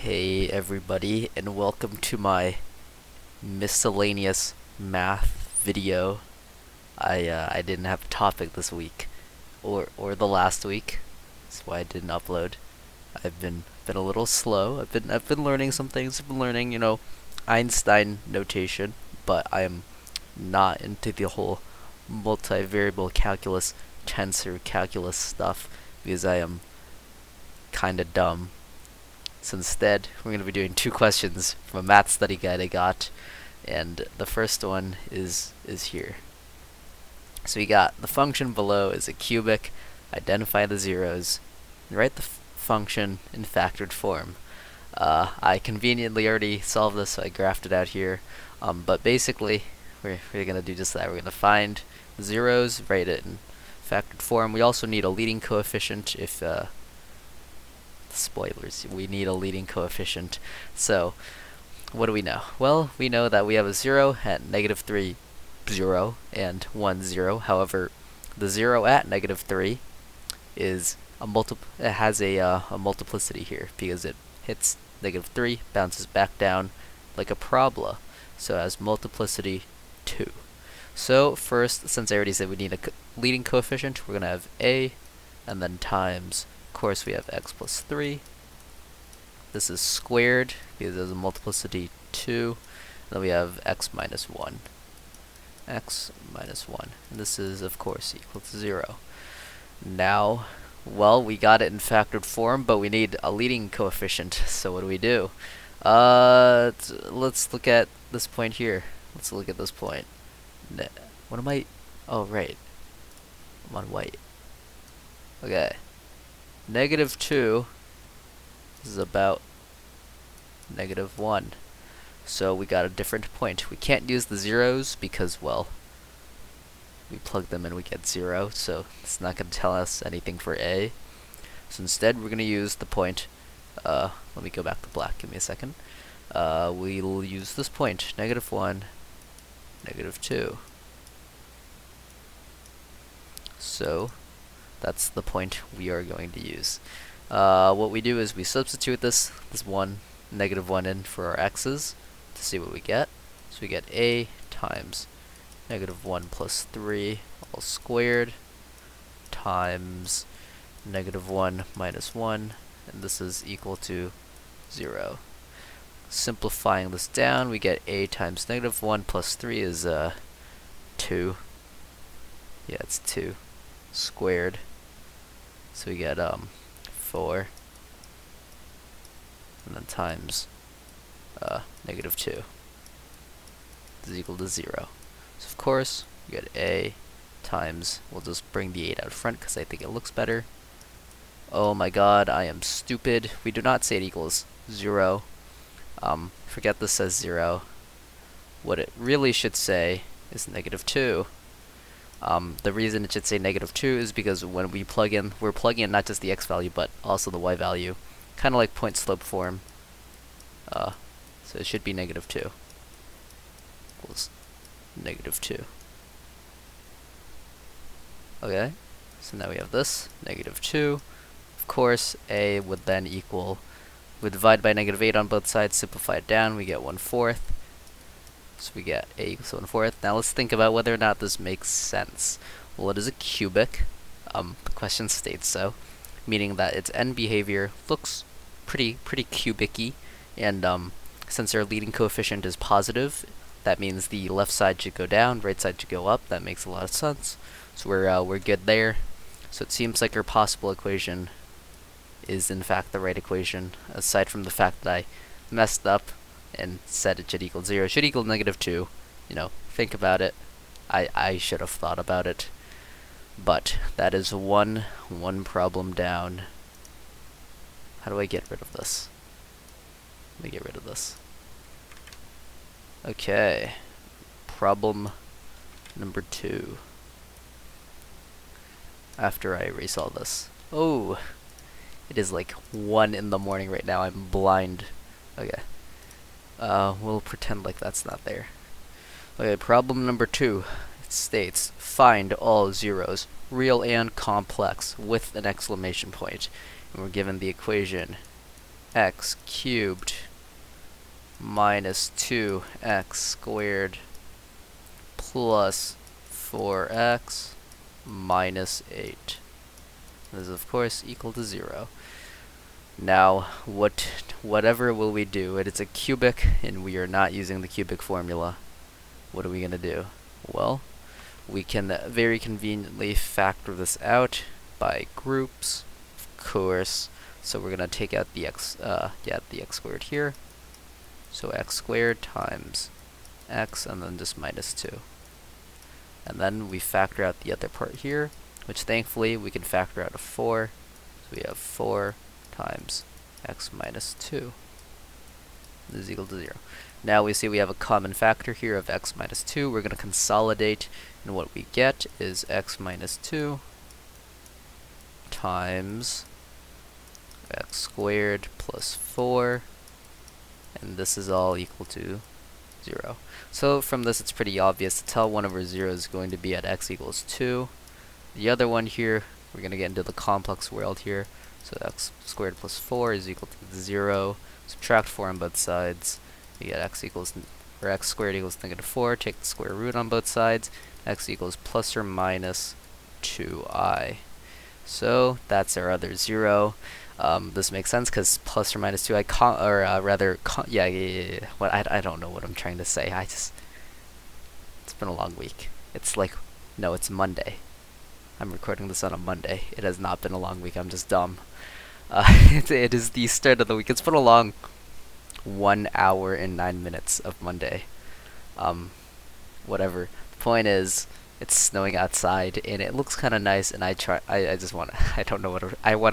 Hey everybody, and welcome to my miscellaneous math video. I didn't have a topic this week, or the last week. That's why I didn't upload. I've been a little slow. I've been learning some things. I've been learning, Einstein notation, but I am not into the whole multivariable calculus, tensor calculus stuff because I am kind of dumb. So instead, we're going to be doing two questions from a math study guide I got, and the first one is here. So we got the function below is a cubic, identify the zeros, and write the function in factored form. I conveniently already solved this, so I graphed it out here, but basically, we're going to do just that. We're going to find zeros, write it in factored form. We also need a leading coefficient if spoilers, we need a leading coefficient. So what do we know? Well, we know that we have a 0 at -3, 0, and 1, 0. However, the 0 at -3 is it has a multiplicity here because it hits -3, bounces back down like a parabola. So it has multiplicity 2. So first, since I already said we need a leading coefficient, we're going to have a and then times, of course, we have x plus 3. This is squared because there's a multiplicity 2. Then we have x minus 1. X minus 1. And this is, of course, equal to 0. Now, well, we got it in factored form, but we need a leading coefficient. So what do we do? Let's look at this point here. Let's look at this point. What am I? Oh, right. I'm on white. Okay. -2 is about -1. So we got a different point. We can't use the zeros because, well, we plug them in, we get 0, so it's not going to tell us anything for a. So instead, we're going to use the point. Let me go back to black. Give me a second. We'll use this point, -1, -2. So that's the point we are going to use. What we do is we substitute this 1, -1 in for our x's to see what we get. So we get a times -1 plus 3 all squared times -1 minus 1, and this is equal to 0. Simplifying this down, we get a times -1 plus 3 is 2. Yeah, it's 2 squared. So we get 4, and then times -2 is equal to 0. So of course, we get a times, we'll just bring the 8 out front because I think it looks better. Oh my god, I am stupid. We do not say it equals 0. Forget this says 0. What it really should say is -2. The reason it should say -2 is because when we plug in, we're plugging in not just the x value, but also the y value. Kind of like point slope form. So it should be -2. Equals -2. Okay, so now we have this, -2. Of course, a would then equal, we divide by -8 on both sides, simplify it down, we get 1/4. So we get a equals 1/4. Now let's think about whether or not this makes sense. Well, it is a cubic. The question states so, meaning that its end behavior looks pretty cubic-y, and since our leading coefficient is positive, that means the left side should go down, right side should go up. That makes a lot of sense. So we're good there. So it seems like our possible equation is in fact the right equation, aside from the fact that I messed up and said it should equal 0. It should equal -2. Think about it. I should have thought about it. But that is one problem down. How do I get rid of this? Let me get rid of this. Okay. Problem number 2. After I erase all this. Oh! It is like 1 in the morning right now. I'm blind. Okay. We'll pretend like that's not there. Okay, problem number 2. It states, find all zeros, real and complex, with an exclamation point. And we're given the equation x cubed minus 2x squared plus 4x minus 8. This is of course equal to 0. Now, whatever will we do? It is a cubic, and we are not using the cubic formula. What are we going to do? Well, we can very conveniently factor this out by groups, of course. So we're going to take out the the x squared here. So x squared times x, and then just minus 2. And then we factor out the other part here, which thankfully we can factor out a 4. So we have 4 times x minus 2. This is equal to 0. Now we see we have a common factor here of x minus 2. We're going to consolidate, and what we get is x minus 2 times x squared plus 4, and this is all equal to 0. So from this it's pretty obvious to tell 1 over 0 is going to be at x equals 2. The other one here, we're going to get into the complex world here. So x squared plus 4 is equal to 0. Subtract 4 on both sides. You get x squared equals negative 4. Take the square root on both sides. X equals plus or minus 2i. So that's our other 0. This makes sense because plus or minus 2i, I don't know what I'm trying to say. It's been a long week. It's Monday. I'm recording this on a Monday. It has not been a long week. I'm just dumb. It is the start of the week. It's been a long 1 hour and 9 minutes of Monday. Whatever. The point is, it's snowing outside and it looks kind of nice, and I want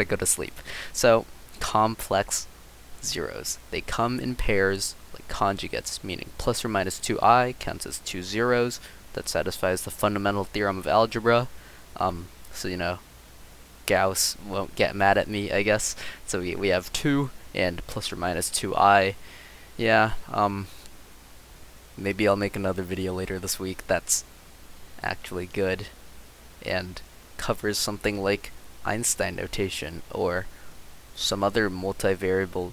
to go to sleep. So complex zeros, they come in pairs like conjugates, meaning plus or minus 2i counts as 2 zeros. That satisfies the fundamental theorem of algebra. So Gauss won't get mad at me, I guess. So we have 2 and plus or minus 2i. Yeah, maybe I'll make another video later this week that's actually good and covers something like Einstein notation or some other multivariable,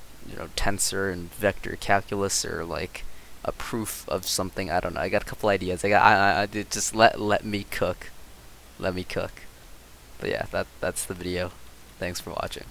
tensor and vector calculus, or like a proof of something. I don't know. I got a couple ideas. Just let me cook. Let me cook. But yeah, that's the video. Thanks for watching.